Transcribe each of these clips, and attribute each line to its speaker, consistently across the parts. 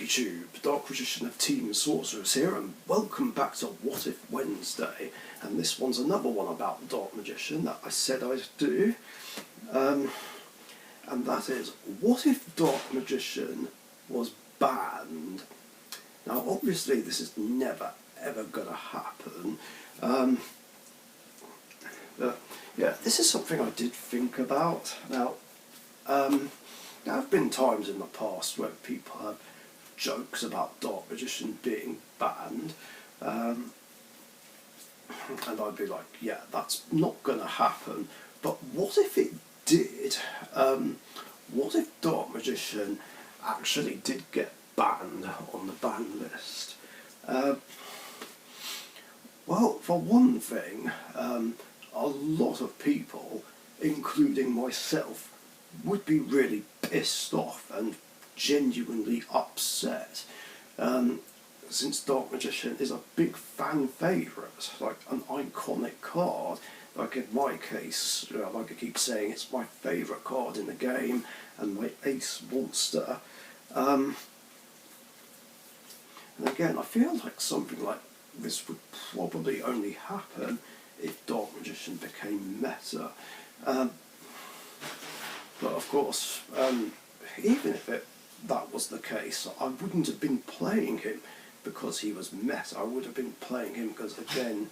Speaker 1: YouTube, Dark Magician of Team Sorcerers here, and welcome back to What If Wednesday. And this one's another one about Dark Magician that I said I'd do. And that is, what if Dark Magician was banned? Now obviously this is never ever gonna happen. But yeah, this is something I did think about. Now, there have been times in the past where people have jokes about Dark Magician being banned, and I'd be like, yeah, that's not going to happen. But what if it did? What if Dark Magician actually did get banned on the ban list? Well, for one thing, a lot of people, including myself, would be really pissed off and genuinely upset, since Dark Magician is a big fan favourite, like an iconic card. Like in my case, like I keep saying, it's my favourite card in the game and my ace monster. And again, I feel like something like this would probably only happen if Dark Magician became meta. But of course, even if that was the case, I wouldn't have been playing him because he was meta. I would have been playing him because, again,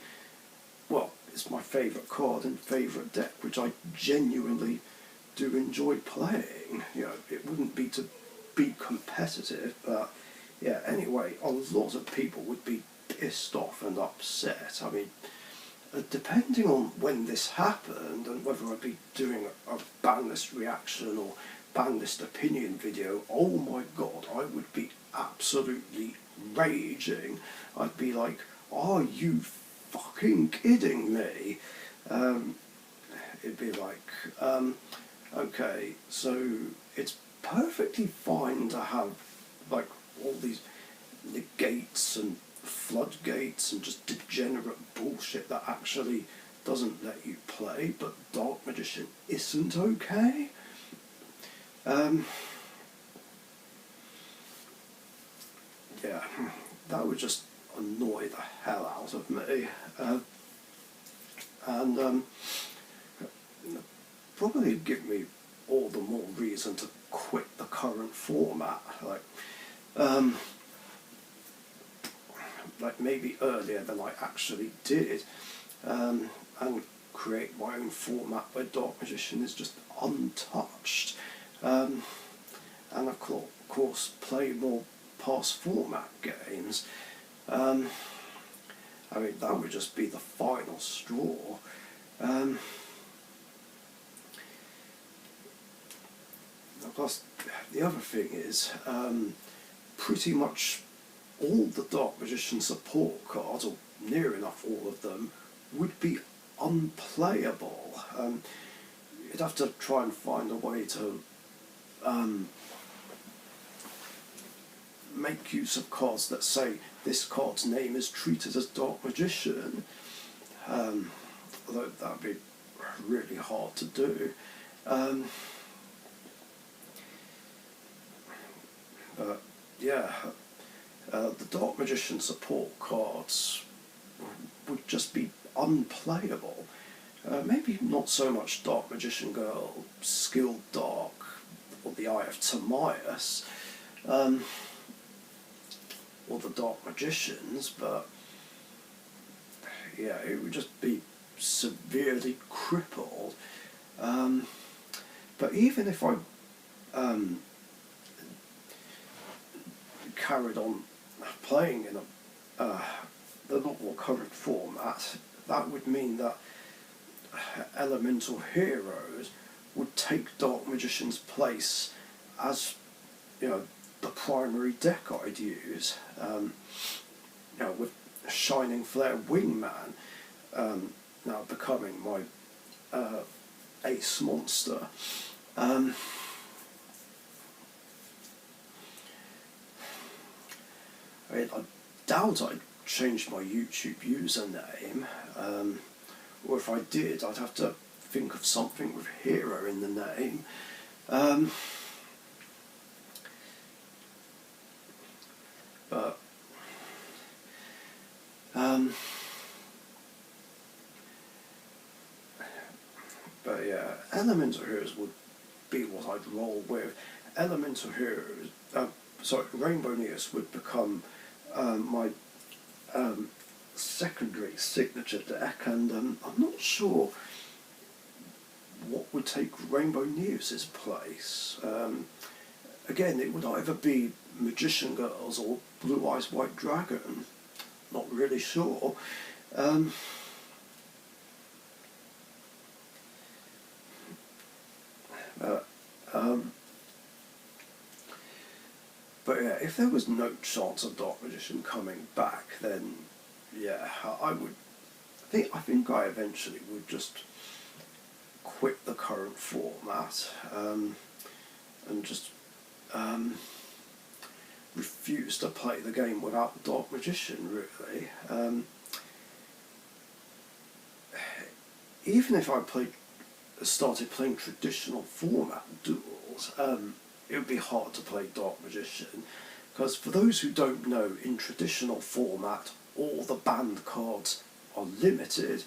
Speaker 1: well, it's my favourite card and favourite deck, which I genuinely do enjoy playing. You know, it wouldn't be to be competitive, but yeah, anyway, a lot of people would be pissed off and upset. I mean, depending on when this happened and whether I'd be doing a ban list reaction or ban list opinion video, oh my god, I would be absolutely raging. I'd be like, are you fucking kidding me? It'd be like, okay, so it's perfectly fine to have like all these negates and floodgates and just degenerate bullshit that actually doesn't let you play, but Dark Magician isn't okay? Yeah, that would just annoy the hell out of me, and probably give me all the more reason to quit the current format, like maybe earlier than I actually did, and create my own format where Dark Magician is just untouched, and of course play more past format games. I mean, that would just be the final straw. Plus, the other thing is, pretty much all the Dark Magician support cards, or near enough all of them, would be unplayable. You'd have to try and find a way to make use of cards that say this card's name is treated as Dark Magician, although that'd be really hard to do. But yeah, the Dark Magician support cards would just be unplayable. Maybe not so much Dark Magician Girl, Skilled Dark, or the Eye of Timaeus, or the Dark Magicians, but yeah, it would just be severely crippled. But even if I carried on playing in the normal current format, that would mean that Elemental Heroes would take Dark Magician's place as, you know, the primary deck I'd use. You know, with Shining Flare Wingman now becoming my ace monster. I mean, I doubt I'd change my YouTube username, or if I did, I'd have to think of something with hero in the name. But yeah, Elemental Heroes would be what I'd roll with. Elemental Heroes, Rainbow Neos would become my secondary signature deck, and I'm not sure what would take Rainbow Neos' place. Again, it would either be Magician Girls or Blue Eyes White Dragon. Not really sure. But yeah, if there was no chance of Dark Magician coming back, then yeah, I would. I think I eventually would just quit the current format and just refuse to play the game without Dark Magician. Really, even if I started playing traditional format duels, it would be hard to play Dark Magician, because for those who don't know, in traditional format, all the banned cards are limited.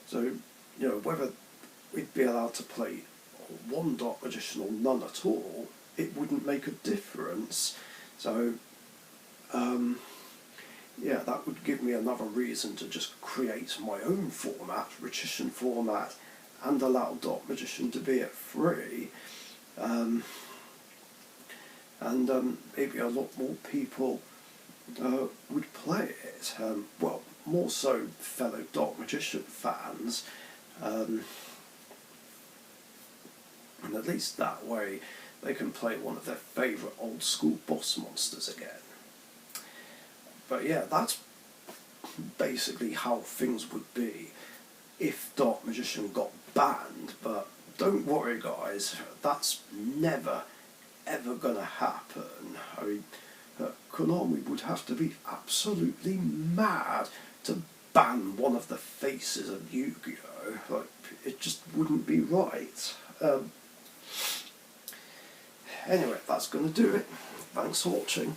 Speaker 1: So, whether we'd be allowed to play one Dark Magician or none at all, it wouldn't make a difference. So, yeah, that would give me another reason to just create my own format, Magician format, and allow Dark Magician to be at free. And maybe a lot more people would play it. Well, more so fellow Dark Magician fans. And at least that way they can play one of their favourite old school boss monsters again. But yeah, that's basically how things would be if Dark Magician got banned. But don't worry, guys, that's never ever gonna happen. I mean, Konami would have to be absolutely mad to ban one of the faces of Yu-Gi-Oh! Like, it just wouldn't be right. Anyway, that's gonna do it. Thanks for watching.